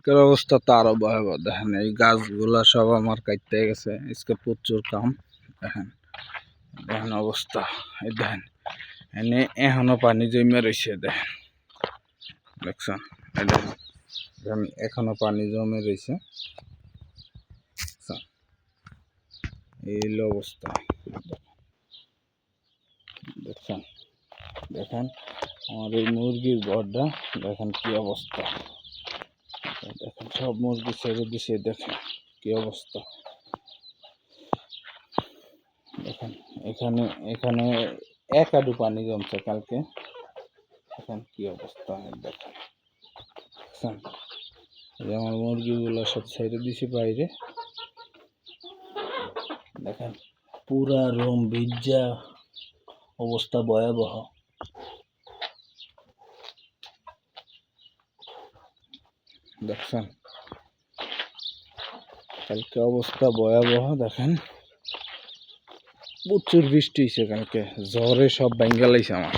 এর অবস্থা তো আরো ভয়াবহ। দেখেন এই গাছগুলা সব আমার কাটতে গেছে, আজকে প্রচুর কাম। দেখেন দেখেন অবস্থা, এই দেখেন এনে এখনো পানি জমে রয়েছে। দেখেন দেখছেন, এই দেখেন এখনো পানি জমে রয়েছে। এই হলো অবস্থা, দেখছেন। দেখেন আমার এই মুরগির ঘরটা, দেখেন কি অবস্থা। দেখেন সব মুরগি ছেড়ে দিছে, দেখেন কি অবস্থা। দেখেন এখানে এখানে এক আডু পানি জমছে কালকে। দেখেন কি অবস্থা, দেখেন আমার মুরগিগুলো সব ছেড়ে দিছি বাইরে। দেখেন পুরা রুম ভিজা অবস্থা, ভয়াবহ। দেখছেন কালকে অবস্থা ভয়াবহ। দেখেন প্রচুর বৃষ্টি হয়েছে কালকে, ঝড়ে সব ভাঙ্গা লাইছে আমার।